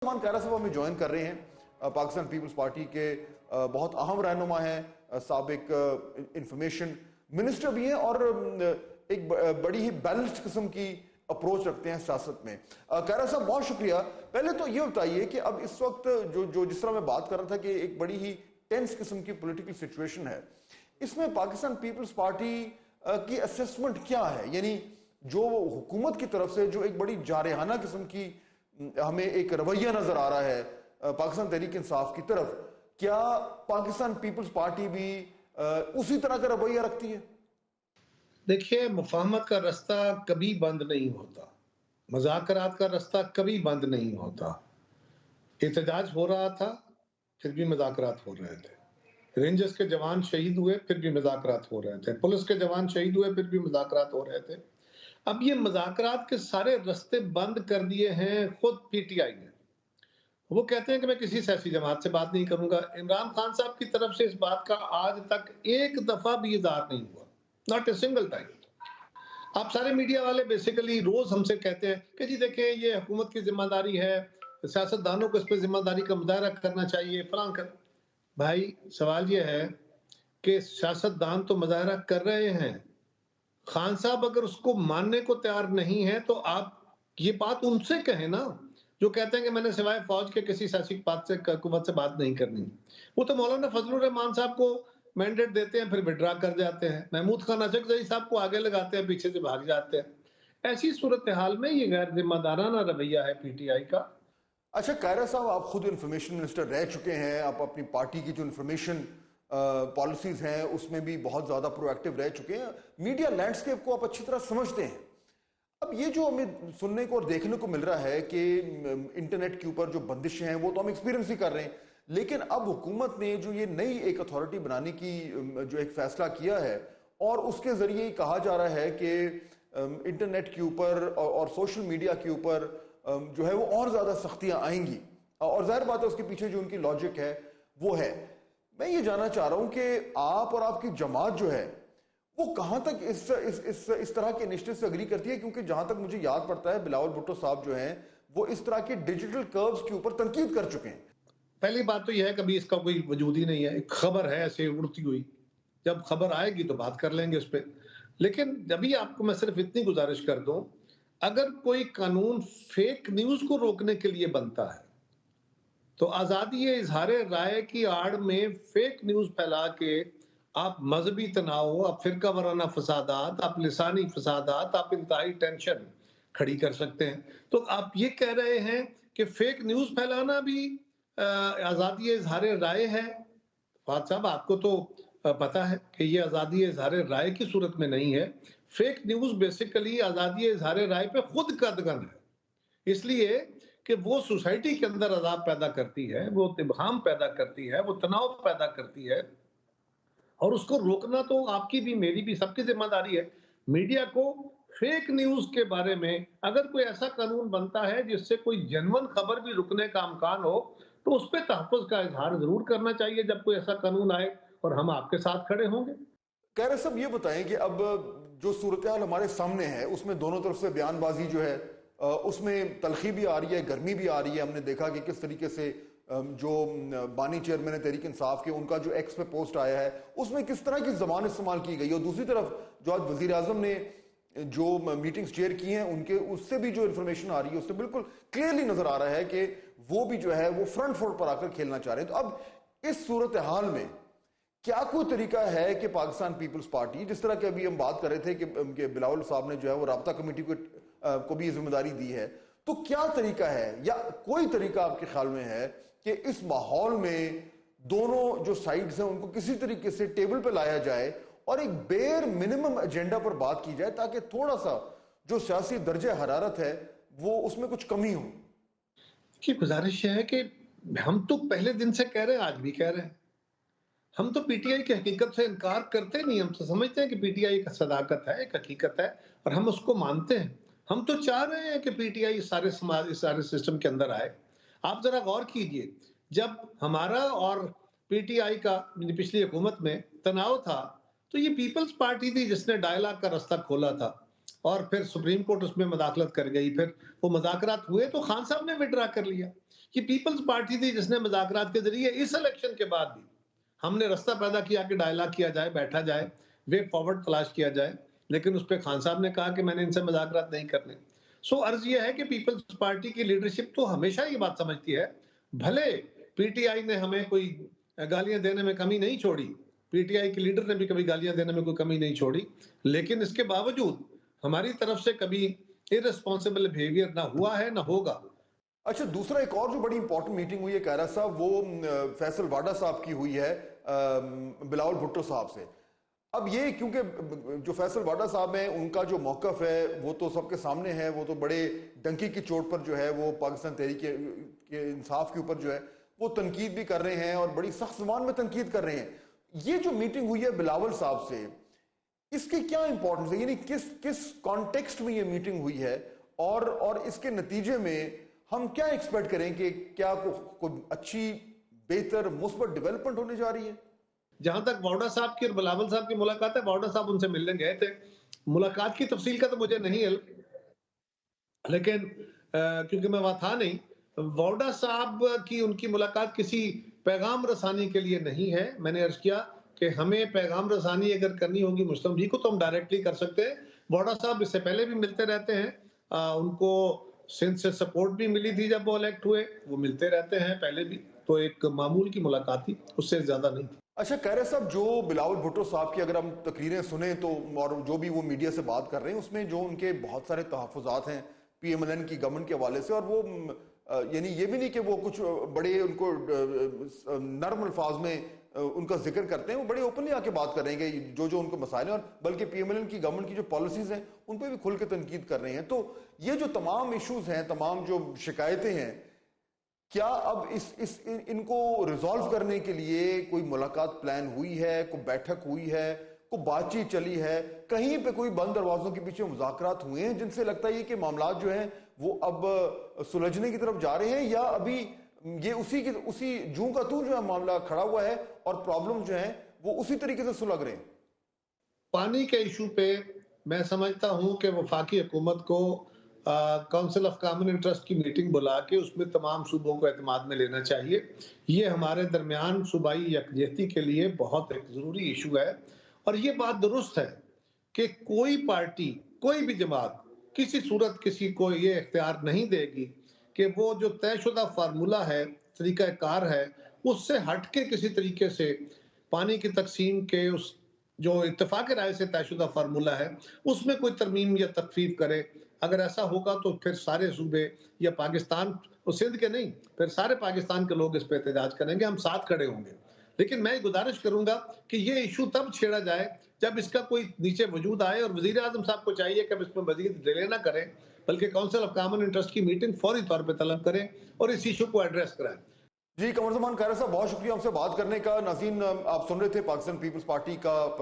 سلمان کائرہ صاحب ہمیں جوائن کر رہے ہیں، پاکستان پیپلز پارٹی کے بہت اہم رہنما ہیں، سابق انفارمیشن منسٹر بھی ہیں اور ایک بڑی ہی بیلنسڈ قسم کی اپروچ رکھتے ہیں سیاست میں۔ کائرہ صاحب بہت شکریہ۔ پہلے تو یہ بتائیے کہ اب اس وقت جس طرح میں بات کر رہا تھا کہ ایک بڑی ہی ٹینس قسم کی پولیٹیکل سچویشن ہے، اس میں پاکستان پیپلز پارٹی کی اسیسمنٹ کیا ہے؟ یعنی جو حکومت کی طرف سے جو ایک بڑی جارحانہ قسم کی ہمیں ایک رویہ نظر آ رہا ہے پاکستان تحریک انصاف کی طرف، کیا پاکستان پیپلز پارٹی بھی اسی طرح کا رویہ رکھتی ہے؟ دیکھیے، مفاہمت کا رستہ کبھی بند نہیں ہوتا، مذاکرات کا رستہ کبھی بند نہیں ہوتا۔ احتجاج ہو رہا تھا، پھر بھی مذاکرات ہو رہے تھے۔ رینجرز کے جوان شہید ہوئے، پھر بھی مذاکرات ہو رہے تھے۔ پولیس کے جوان شہید ہوئے، پھر بھی مذاکرات ہو رہے تھے۔ اب یہ مذاکرات کے سارے رستے بند کر دیے ہیں خود پی ٹی آئی نے۔ وہ کہتے ہیں کہ میں کسی سیاسی جماعت سے بات نہیں کروں گا۔ عمران خان صاحب کی طرف سے اس بات کا آج تک ایک دفعہ بھی اظہار نہیں ہوا، not a single time۔ آپ سارے میڈیا والے بیسیکلی روز ہم سے کہتے ہیں کہ جی دیکھیں یہ حکومت کی ذمہ داری ہے، سیاست دانوں کو اس پہ ذمہ داری کا مظاہرہ کرنا چاہیے، فلاں کر۔ بھائی سوال یہ ہے کہ سیاست دان تو مظاہرہ کر رہے ہیں، خان صاحب اگر اس کو ماننے کو تیار نہیں ہے تو آپ یہ بات ان سے کہیں نا، جو کہتے ہیں کہ میں نے سوائے فوج کے کسی سیاسی حکومت سے بات نہیں کرنی۔ وہ تو مولانا فضل الرحمان صاحب کو مینڈیٹ دیتے ہیں، پھر وڈرا کر جاتے ہیں۔ محمود خان اچکزئی صاحب کو آگے لگاتے ہیں، پیچھے سے بھاگ جاتے ہیں۔ ایسی صورتحال میں یہ غیر ذمہ دارانہ رویہ ہے پی ٹی آئی کا۔ اچھا کائرہ صاحب، آپ خود انفارمیشن منسٹر رہ چکے ہیں، آپ اپنی پارٹی کی جو انفارمیشن پالیسیز ہیں اس میں بھی بہت زیادہ پرو ایکٹیو رہ چکے ہیں، میڈیا لینڈسکیپ کو آپ اچھی طرح سمجھتے ہیں۔ اب یہ جو ہمیں سننے کو اور دیکھنے کو مل رہا ہے کہ انٹرنیٹ کے اوپر جو بندشیں ہیں وہ تو ہم ایکسپیرینس ہی کر رہے ہیں، لیکن اب حکومت نے جو یہ نئی ایک اتھارٹی بنانے کی جو ایک فیصلہ کیا ہے اور اس کے ذریعے یہ کہا جا رہا ہے کہ انٹرنیٹ کے اوپر اور سوشل میڈیا کے اوپر جو ہے وہ اور زیادہ سختیاں آئیں گی، اور ظاہر بات ہے اس کے پیچھے جو ان کی لاجک ہے وہ ہے۔ میں یہ جاننا چاہ رہا ہوں کہ آپ اور آپ کی جماعت جو ہے وہ کہاں تک اس طرح کے انیشیٹو سے اگری کرتی ہے، کیونکہ جہاں تک مجھے یاد پڑتا ہے بلاول بھٹو صاحب جو ہیں وہ اس طرح کے ڈیجیٹل کروز کے اوپر تنقید کر چکے ہیں۔ پہلی بات تو یہ ہے کبھی اس کا کوئی وجود ہی نہیں ہے، ایک خبر ہے ایسے اڑتی ہوئی، جب خبر آئے گی تو بات کر لیں گے اس پہ۔ لیکن ابھی آپ کو میں صرف اتنی گزارش کر دوں، اگر کوئی قانون فیک نیوز کو روکنے کے لیے بنتا ہے تو آزادی اظہار رائے کی آڑ میں فیک نیوز پھیلا کے آپ مذہبی تناؤ، آپ فرقہ وارانہ فسادات، آپ لسانی فسادات، آپ انتہائی ٹینشن کھڑی کر سکتے ہیں۔ تو آپ یہ کہہ رہے ہیں کہ فیک نیوز پھیلانا بھی آزادی اظہار رائے ہے؟ فہد صاحب آپ کو تو پتا ہے کہ یہ آزادی اظہار رائے کی صورت میں نہیں ہے۔ فیک نیوز بیسیکلی آزادی اظہار رائے پہ خود قدغن ہے، اس لیے کہ وہ سوسائٹی کے اندر عذاب پیدا کرتی ہے، وہ ابہام پیدا کرتی ہے، وہ تناؤ پیدا کرتی ہے، اور اس کو روکنا تو آپ کی بھی میری بھی سب کی ذمہ داری ہے۔ میڈیا کو فیک نیوز کے بارے میں اگر کوئی ایسا قانون بنتا ہے جس سے کوئی جنون خبر بھی رکنے کا امکان ہو تو اس پہ تحفظ کا اظہار ضرور کرنا چاہیے جب کوئی ایسا قانون آئے، اور ہم آپ کے ساتھ کھڑے ہوں گے۔ کائرہ صاحب یہ بتائیں کہ اب جو صورتحال ہمارے سامنے ہے اس میں دونوں طرف سے بیان بازی جو ہے اس میں تلخی بھی آ رہی ہے، گرمی بھی آ رہی ہے۔ ہم نے دیکھا کہ کس طریقے سے جو بانی چیئرمین تحریک انصاف کے ان کا جو ایکس پہ پوسٹ آیا ہے اس میں کس طرح کی زبان استعمال کی گئی، اور دوسری طرف جو آج وزیر اعظم نے جو میٹنگز چیئر کی ہیں ان کے اس سے بھی جو انفارمیشن آ رہی ہے اس سے بالکل کلیئرلی نظر آ رہا ہے کہ وہ بھی جو ہے وہ فرنٹ فوٹ پر آ کر کھیلنا چاہ رہے ہیں۔ تو اب اس صورتحال میں کیا کوئی طریقہ ہے کہ پاکستان پیپلز پارٹی، جس طرح کہ ابھی ہم بات کر رہے تھے کہ بلاول صاحب نے جو ہے وہ رابطہ کمیٹی کو بھی ذمہ داری دی ہے، تو کیا طریقہ ہے یا کوئی طریقہ آپ کے خیال میں ہے کہ اس ماحول میں دونوں جو سائیڈز ہیں ان کو کسی طریقے سے ٹیبل پہ لایا جائے اور ایک بیر منیمم ایجنڈا پر بات کی جائے تاکہ تھوڑا سا جو سیاسی درجہ حرارت ہے وہ اس میں کچھ کمی ہو؟ کی گزارش یہ ہے کہ ہم تو پہلے دن سے کہہ رہے ہیں، آج بھی کہہ رہے ہیں، ہم تو پی ٹی آئی کی حقیقت سے انکار کرتے نہیں۔ ہم تو سمجھتے ہیں کہ پی ٹی آئی ایک صداقت ہے، ایک حقیقت ہے، اور ہم اس کو مانتے ہیں۔ ہم تو چاہ رہے ہیں کہ پی ٹی آئی اس سارے سسٹم کے اندر آئے۔ آپ ذرا غور کیجئے، جب ہمارا اور پی ٹی آئی کا پچھلی حکومت میں تناؤ تھا تو یہ پیپلز پارٹی تھی جس نے ڈائلاگ کا رستہ کھولا تھا۔ اور پھر سپریم کورٹ اس میں مداخلت کر گئی. پھر وہ مذاکرات ہوئے تو خان صاحب نے وڈرا کر لیا. یہ پیپلز پارٹی تھی جس نے مذاکرات کے ذریعے اس الیکشن کے بعد بھی ہم نے رستہ پیدا کیا کہ ڈائلاگ کیا جائے, بیٹھا جائے, وے فارورڈ تلاش کیا جائے, لیکن اس پہ خان صاحب نے کہا کہ میں نے ان سے مذاکرات نہیں کرنے. سو عرض یہ ہے کہ پیپلز پارٹی کی لیڈرشپ تو ہمیشہ یہ بات سمجھتی ہے, بھلے پی ٹی آئی نے ہمیں کوئی گالیاں دینے میں کمی نہیں چھوڑی, پی ٹی آئی کے لیڈر نے بھی کبھی گالیاں دینے میں کوئی کمی نہیں چھوڑی, لیکن اس کے باوجود ہماری طرف سے کبھی irresponsible بیہیویئر نہ ہوا ہے نہ ہوگا. اچھا, دوسرا ایک اور جو بڑی امپورٹنٹ میٹنگ ہوئی ہے قیرا صاحب, وہ فیصل واڈا صاحب کی ہوئی ہے بلاول بھٹو صاحب سے. اب یہ کیونکہ جو فیصل واڈا صاحب ہیں ان کا جو موقف ہے وہ تو سب کے سامنے ہے, وہ تو بڑے ڈنکی کی چوٹ پر جو ہے وہ پاکستان تحریک انصاف کے اوپر جو ہے وہ تنقید بھی کر رہے ہیں اور بڑی سخت زبان میں تنقید کر رہے ہیں. یہ جو میٹنگ ہوئی ہے بلاول صاحب سے, اس کی کیا امپورٹنس ہے, یعنی کس کانٹیکسٹ میں یہ میٹنگ ہوئی ہے, اور اس کے نتیجے میں ہم کیا ایکسپیکٹ کریں کہ کیا کوئی اچھی بہتر مثبت ڈیولپمنٹ ہونے جا رہی ہے؟ جہاں تک واڈا صاحب کی اور بلاول صاحب کی ملاقات ہے, واڈا صاحب ان سے ملنے گئے تھے. ملاقات کی تفصیل کا تو مجھے نہیں علم, لیکن کیونکہ میں وہاں تھا نہیں. واڈا صاحب کی ان کی ملاقات کسی پیغام رسانی کے لیے نہیں ہے. میں نے عرض کیا کہ ہمیں پیغام رسانی اگر کرنی ہوگی مسلم لیگ کو تو ہم ڈائریکٹلی کر سکتے ہیں. واڈا صاحب اس سے پہلے بھی ملتے رہتے ہیں, ان کو سندھ سے سپورٹ بھی ملی تھی جب وہ الیکٹ ہوئے, وہ ملتے رہتے ہیں پہلے بھی, تو ایک معمول کی ملاقات تھی, اس سے زیادہ نہیں تھی. اچھا قیرا صاحب, جو بلاول بھٹو صاحب کی اگر ہم تقریریں سنیں تو, اور جو بھی وہ میڈیا سے بات کر رہے ہیں, اس میں جو ان کے بہت سارے تحفظات ہیں پی ایم ایل این کی گورنمنٹ کے حوالے سے, اور وہ یعنی یہ بھی نہیں کہ وہ کچھ بڑے ان کو نرم الفاظ میں ان کا ذکر کرتے ہیں, وہ بڑے اوپنلی آ کے بات کر رہے ہیں کہ جو ان کو مسائل ہیں, اور بلکہ پی ایم ایل این کی گورنمنٹ کی جو پالیسیز ہیں ان پہ بھی کھل کے تنقید کر رہے ہیں. تو یہ جو تمام ایشوز ہیں, تمام جو شکایتیں ہیں, کیا اب ان کو ریزالو کرنے کے لیے کوئی ملاقات پلان ہوئی ہے, کوئی بیٹھک ہوئی ہے, کوئی بات چیت چلی ہے, کہیں پہ کوئی بند دروازوں کے پیچھے مذاکرات ہوئے ہیں جن سے لگتا ہے کہ معاملات جو ہیں وہ اب سلجھنے کی طرف جا رہے ہیں, یا ابھی یہ اسی جوں کا تو جو ہے معاملہ کھڑا ہوا ہے اور پرابلم جو ہیں وہ اسی طریقے سے سلگ رہے ہیں؟ پانی کے ایشو پہ میں سمجھتا ہوں کہ وفاقی حکومت کو کونسل آف کامن انٹرسٹ کی میٹنگ بلا کے اس میں تمام صوبوں کو اعتماد میں لینا چاہیے. یہ ہمارے درمیان صوبائی یکجہتی کے لیے بہت ایک ضروری ایشو ہے, اور یہ بات درست ہے کہ کوئی پارٹی, کوئی بھی جماعت کسی صورت کسی کو یہ اختیار نہیں دے گی کہ وہ جو طے شدہ فارمولہ ہے, طریقہ کار ہے, اس سے ہٹ کے کسی طریقے سے پانی کی تقسیم کے اس جو اتفاق رائے سے طے شدہ فارمولہ ہے اس میں کوئی ترمیم یا تخفیف کرے. اگر ایسا ہوگا تو پھر سارے صوبے یا پاکستان, سندھ کے نہیں, پھر سارے پاکستان کے لوگ اس پہ احتجاج کریں گے, ہم ساتھ کھڑے ہوں گے. لیکن میں گزارش کروں گا کہ یہ ایشو تب چھیڑا جائے جب اس کا کوئی نیچے وجود آئے, اور وزیر اعظم صاحب کو چاہیے کہ اب اس میں مزید ڈیلے نہ کریں, بلکہ کونسل آف کامن انٹرسٹ کی میٹنگ فوری طور پہ طلب کریں اور اس ایشو کو ایڈریس کرائیں. جی قمر زمان قیرا صاحب, بہت شکریہ ہم سے بات کرنے کا. ناظرین, آپ سن رہے تھے پاکستان پیپلز پارٹی کا